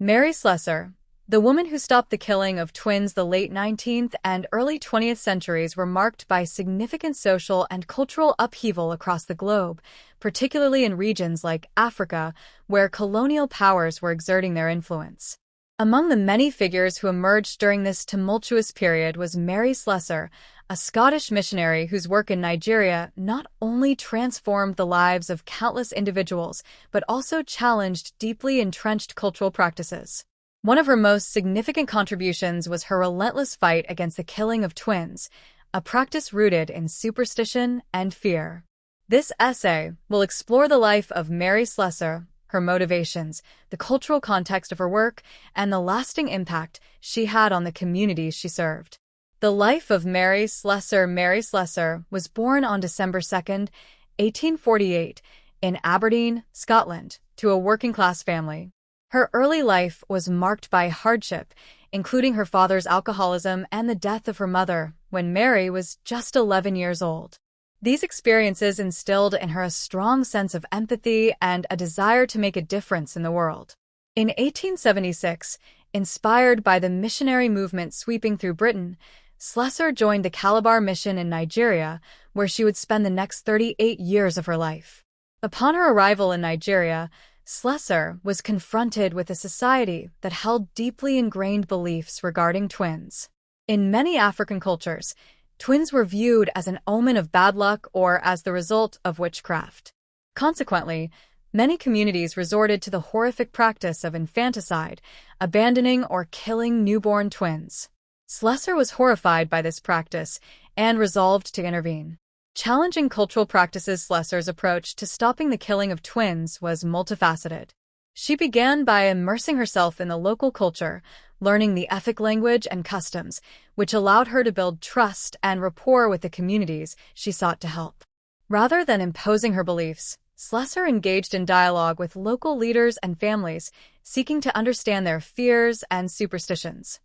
Mary Slessor, the woman who stopped the killing of twins. The late 19th and early 20th centuries were marked by significant social and cultural upheaval across the globe, particularly in regions like Africa, where colonial powers were exerting their influence. Among the many figures who emerged during this tumultuous period was Mary Slessor, a Scottish missionary whose work in Nigeria not only transformed the lives of countless individuals, but also challenged deeply entrenched cultural practices. One of her most significant contributions was her relentless fight against the killing of twins, a practice rooted in superstition and fear. This essay will explore the life of Mary Slessor, her motivations, the cultural context of her work, and the lasting impact she had on the communities she served. The life of Mary Slessor. Mary Slessor was born on December 2, 1848, in Aberdeen, Scotland, to a working-class family. Her early life was marked by hardship, including her father's alcoholism and the death of her mother when Mary was just 11 years old. These experiences instilled in her a strong sense of empathy and a desire to make a difference in the world. In 1876, inspired by the missionary movement sweeping through Britain, Slessor joined the Calabar mission in Nigeria, where she would spend the next 38 years of her life. Upon her arrival in Nigeria, Slessor was confronted with a society that held deeply ingrained beliefs regarding twins. In many African cultures, twins were viewed as an omen of bad luck or as the result of witchcraft. Consequently, many communities resorted to the horrific practice of infanticide, abandoning or killing newborn twins. Slessor was horrified by this practice and resolved to intervene. Challenging cultural practices. Slessor's approach to stopping the killing of twins was multifaceted. She began by immersing herself in the local culture, learning the ethnic language and customs, which allowed her to build trust and rapport with the communities she sought to help. Rather than imposing her beliefs, Slessor engaged in dialogue with local leaders and families, seeking to understand their fears and superstitions.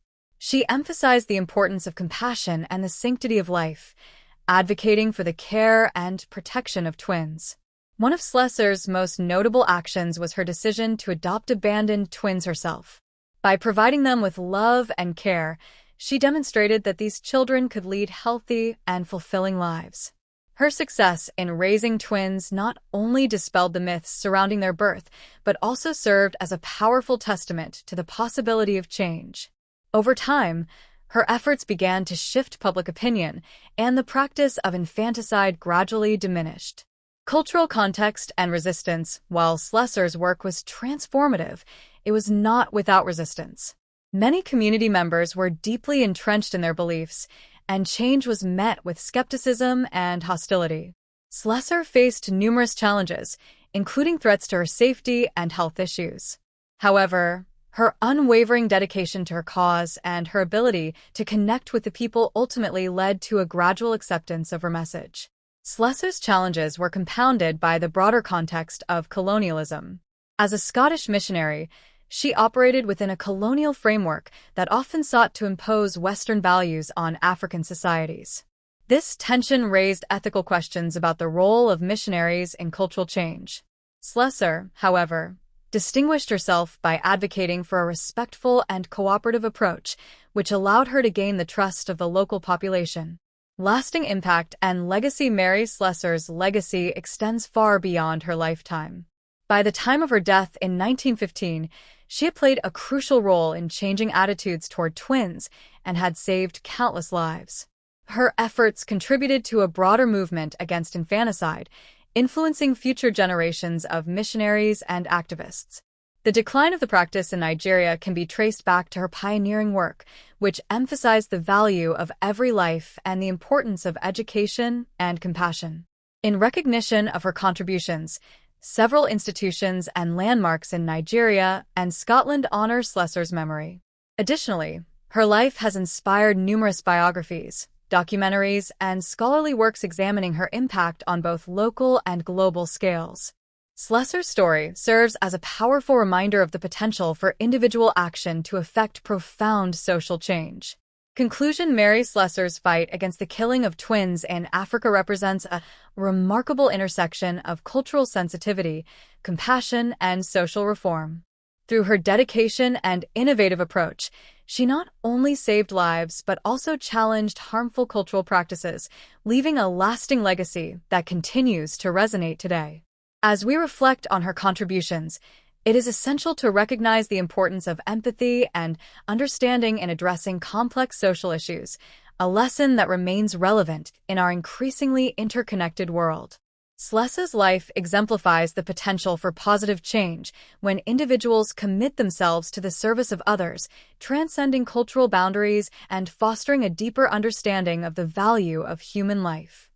She emphasized the importance of compassion and the sanctity of life, advocating for the care and protection of twins. One of Slessor's most notable actions was her decision to adopt abandoned twins herself. By providing them with love and care, she demonstrated that these children could lead healthy and fulfilling lives. Her success in raising twins not only dispelled the myths surrounding their birth, but also served as a powerful testament to the possibility of change. Over time, her efforts began to shift public opinion, and the practice of infanticide gradually diminished. Cultural context and resistance. While Slessor's work was transformative, it was not without resistance. Many community members were deeply entrenched in their beliefs, and change was met with skepticism and hostility. Slessor faced numerous challenges, including threats to her safety and health issues. However, her unwavering dedication to her cause and her ability to connect with the people ultimately led to a gradual acceptance of her message. Slessor's challenges were compounded by the broader context of colonialism. As a Scottish missionary, she operated within a colonial framework that often sought to impose Western values on African societies. This tension raised ethical questions about the role of missionaries in cultural change. Slessor, however, distinguished herself by advocating for a respectful and cooperative approach, which allowed her to gain the trust of the local population. Lasting impact and legacy. Mary Slessor's legacy extends far beyond her lifetime. By the time of her death in 1915, she had played a crucial role in changing attitudes toward twins and had saved countless lives. Her efforts contributed to a broader movement against infanticide, influencing future generations of missionaries and activists. The decline of the practice in Nigeria can be traced back to her pioneering work, which emphasized the value of every life and the importance of education and compassion. In recognition of her contributions, several institutions and landmarks in Nigeria and Scotland honor Slessor's memory. Additionally, her life has inspired numerous biographies, documentaries, and scholarly works examining her impact on both local and global scales. Slessor's story serves as a powerful reminder of the potential for individual action to effect profound social change. Conclusion. Mary Slessor's fight against the killing of twins in Africa represents a remarkable intersection of cultural sensitivity, compassion, and social reform. Through her dedication and innovative approach, she not only saved lives but also challenged harmful cultural practices, leaving a lasting legacy that continues to resonate today. As we reflect on her contributions, it is essential to recognize the importance of empathy and understanding in addressing complex social issues, a lesson that remains relevant in our increasingly interconnected world. Slessor's life exemplifies the potential for positive change when individuals commit themselves to the service of others, transcending cultural boundaries and fostering a deeper understanding of the value of human life.